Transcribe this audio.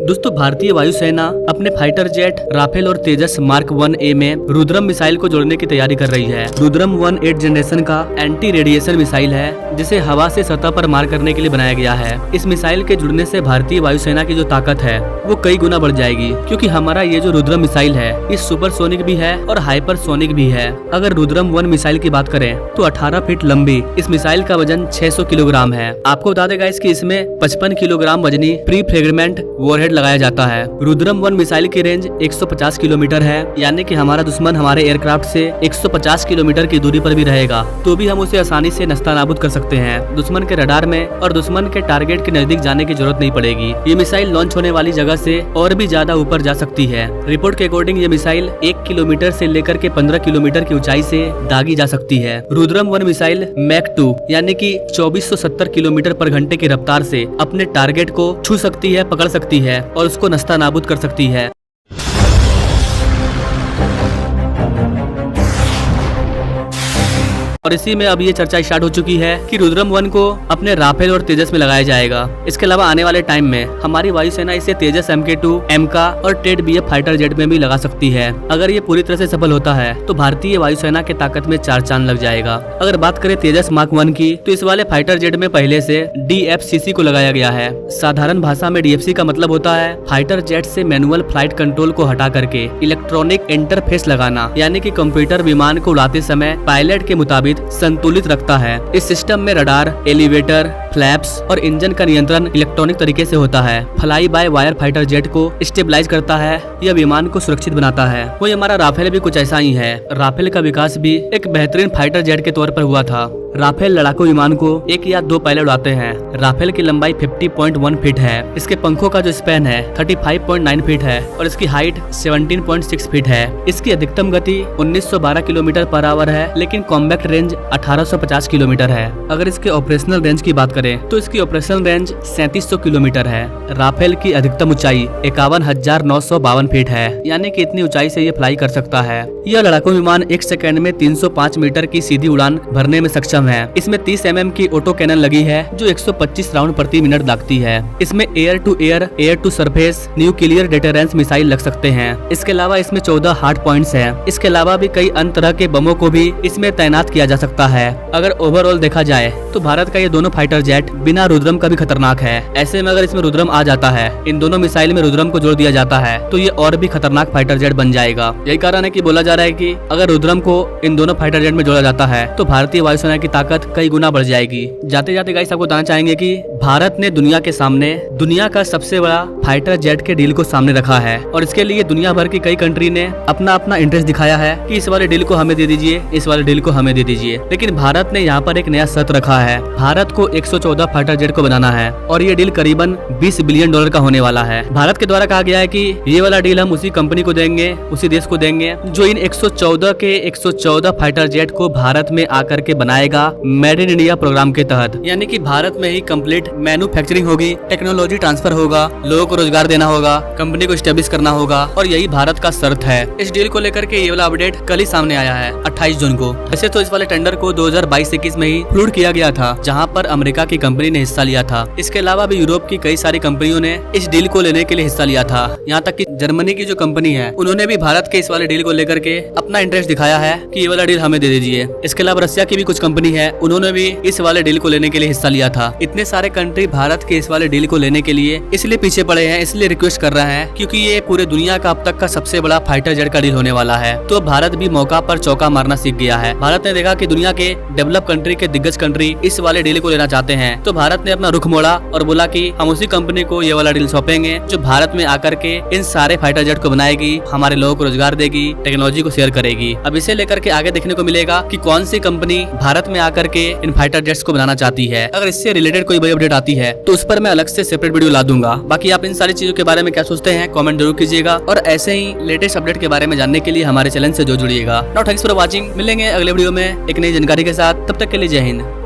दोस्तों भारतीय वायुसेना अपने फाइटर जेट राफेल और तेजस मार्क 1A में रुद्रम मिसाइल को जोड़ने की तैयारी कर रही है। रुद्रम 1 8 जनरेशन का एंटी रेडिएशन मिसाइल है जिसे हवा से सतह पर मार करने के लिए बनाया गया है। इस मिसाइल के जुड़ने से भारतीय वायुसेना की जो ताकत है वो कई गुना बढ़ जाएगी, क्योंकि हमारा ये जो रुद्रम मिसाइल है ये सुपरसोनिक भी है और हाइपरसोनिक भी है। अगर रुद्रम 1 मिसाइल की बात करें तो 18 फीट लंबी इस मिसाइल का वजन 600 किलोग्राम है। आपको बता देगा इसकी इसमें 55 किलोग्राम वजनी प्री फ्रेगमेंट वॉरहेड लगाया जाता है। रुद्रम 1 मिसाइल की रेंज 150 किलोमीटर है, यानी कि हमारा दुश्मन हमारे एयरक्राफ्ट से 150 किलोमीटर की दूरी पर भी रहेगा तो भी हम उसे आसानी से नस्तानाबूद कर सकते हैं। दुश्मन के रडार में और दुश्मन के टारगेट के नजदीक जाने की जरूरत नहीं पड़ेगी। ये मिसाइल लॉन्च होने वाली जगह से और भी ज्यादा ऊपर जा सकती है। रिपोर्ट के अकॉर्डिंग ये मिसाइल 1 किलोमीटर से लेकर के 15 किलोमीटर की ऊंचाई से दागी जा सकती है। रुद्रम 1 मिसाइल मैक 2 यानी कि 2470 किलोमीटर पर घंटे की रफ्तार से अपने टारगेट को छू सकती है, पकड़ सकती है और उसको नस्तानाबूद कर सकती है। और इसी में अब ये चर्चा स्टार्ट हो चुकी है कि रुद्रम 1 को अपने राफेल और तेजस में लगाया जाएगा। इसके अलावा आने वाले टाइम में हमारी वायुसेना इसे तेजस MK2, एमका और टेड BF फाइटर जेट में भी लगा सकती है। अगर ये पूरी तरह से सफल होता है तो भारतीय वायुसेना के ताकत में 4 चांद लग जाएगा। अगर बात करें तेजस मार्क 1 की तो इस वाले फाइटर जेट में पहले से DFCC को लगाया गया है। साधारण भाषा में DFC का मतलब होता है फाइटर जेट से मैनुअल फ्लाइट कंट्रोल को हटा करके इलेक्ट्रॉनिक इंटरफेस लगाना, यानी कि कंप्यूटर विमान को उड़ाते समय पायलट के मुताबिक संतुलित रखता है। इस सिस्टम में रडार, एलिवेटर, फ्लैप्स और इंजन का नियंत्रण इलेक्ट्रॉनिक तरीके से होता है। Fly by wire fighter jet को स्टेबलाइज करता है, यह विमान को सुरक्षित बनाता है। वही हमारा राफेल भी कुछ ऐसा ही है। राफेल का विकास भी एक बेहतरीन फाइटर जेट के तौर पर हुआ था। राफेल लड़ाकू विमान को 1 या 2 पायलट उड़ाते हैं। राफेल की लंबाई 50.1 फीट है। इसके पंखों का जो स्पैन है 35.9 फीट है और इसकी हाइट 17.6 फीट है। इसकी अधिकतम गति 1912 किलोमीटर पर आवर है, लेकिन कॉम्बैक्ट रेंज 1850 किलोमीटर है। अगर इसके ऑपरेशनल रेंज की बात करें तो इसकी ऑपरेशनल रेंज 3700 किलोमीटर है। राफेल की अधिकतम ऊंचाई 51,952 फीट है, यानी कि इतनी ऊंचाई से ये फ्लाई कर सकता है। यह लड़ाकू विमान 1 सेकंड में 305 मीटर की सीधी उड़ान भरने में सक्षम है। इसमें 30 mm की ऑटो कैनन लगी है जो 125 राउंड प्रति मिनट दागती है। इसमें air to air, air to surface, nuclear deterrence missile लग सकते हैं। इसके अलावा इसमें 14 हार्ड पॉइंट्स हैं। इसके अलावा भी कई अन्य तरह के बमों को भी इसमें तैनात किया जा सकता है। अगर ओवरऑल देखा जाए तो भारत का ये दोनों फाइटर जेट बिना रुद्रम का भी खतरनाक है। ऐसे में अगर इसमें रुद्रम आ जाता है, इन दोनों मिसाइल में रुद्रम को जोड़ दिया जाता है तो ये और भी खतरनाक फाइटर जेट बन जाएगा। यही कारण है कि बोला जा रहा है कि अगर रुद्रम को इन दोनों फाइटर जेट में जोड़ा जाता है तो भारतीय वायुसेना की ताकत कई गुना बढ़ जाएगी। जाते जाते गाइस आपको बताना चाहेंगे कि भारत ने दुनिया के सामने दुनिया का सबसे बड़ा फाइटर जेट के डील को सामने रखा है और इसके लिए दुनिया भर की कई कंट्री ने अपना अपना इंटरेस्ट दिखाया है कि इस वाले डील को हमें दे दीजिए, इस वाले डील को हमें दे दीजिए। लेकिन भारत ने यहाँ पर एक नया शर्त रखा है। भारत को 114 फाइटर जेट को बनाना है और ये डील करीबन $20 बिलियन का होने वाला है। भारत के द्वारा कहा गया है कि ये वाला डील हम उसी कंपनी को देंगे, उसी देश को देंगे जो इन 114 के 114 फाइटर जेट को भारत में आकर के बनाएगा मेड इन इंडिया प्रोग्राम के तहत। यानी कि भारत में ही कंप्लीट मैन्युफैक्चरिंग होगी, टेक्नोलॉजी ट्रांसफर होगा, लोगों को रोजगार देना होगा, कंपनी को स्टेब्लिश करना होगा और यही भारत का शर्त है। इस डील को लेकर के ये वाला अपडेट कल ही सामने आया है 28 जून को। वैसे तो इस वाले टेंडर को 2022-21 में ही फ्लूड किया गया था, जहां पर अमेरिका की कंपनी ने हिस्सा लिया था। इसके अलावा भी यूरोप की कई सारी कंपनियों ने इस डील को लेने के लिए हिस्सा लिया था। यहाँ तक कि जर्मनी की जो कंपनी है उन्होंने भी भारत के इस वाले डील को लेकर के अपना इंटरेस्ट दिखाया है कि ये वाला डील हमें दे दीजिए। इसके अलावा रशिया की भी कुछ कंपनी है, उन्होंने भी इस वाले डील को लेने के लिए हिस्सा लिया था। इतने सारे कंट्री भारत के इस वाले डील को लेने के लिए इसलिए पीछे पड़े हैं, इसलिए रिक्वेस्ट कर रहे हैं क्योंकि ये पूरे दुनिया का अब तक का सबसे बड़ा फाइटर जेट का डील होने वाला है। तो भारत भी मौका पर चौका मारना सीख गया है। भारत ने देखा कि दुनिया के डेवलप कंट्री के दिग्गज कंट्री इस वाले डील को लेना चाहते हैं, तो भारत ने अपना रुख मोड़ा और बोला कि हम उसी कंपनी को ये वाला डील सौंपेंगे जो भारत में आकर के इन सारे फाइटर जेट को बनाएगी, हमारे लोगों को रोजगार देगी, टेक्नोलॉजी को शेयर करेगी। अब इसे लेकर के आगे देखने को मिलेगा कि कौन सी कंपनी भारत में आकर के इन फाइटर जेट्स को बनाना चाहती है। अगर इससे रिलेटेड कोई बड़ी अपडेट आती है तो उस पर मैं अलग से सेपरेट वीडियो ला दूंगा। बाकी आप इन सारी चीजों के बारे में क्या सोचते हैं कमेंट जरूर कीजिएगा और ऐसे ही लेटेस्ट अपडेट के बारे में जानने के लिए हमारे चैनल से जुड़िएगा। Now thanks for watching. मिलेंगे अगले वीडियो में एक नई जानकारी के साथ, तब तक के लिए जय हिंद।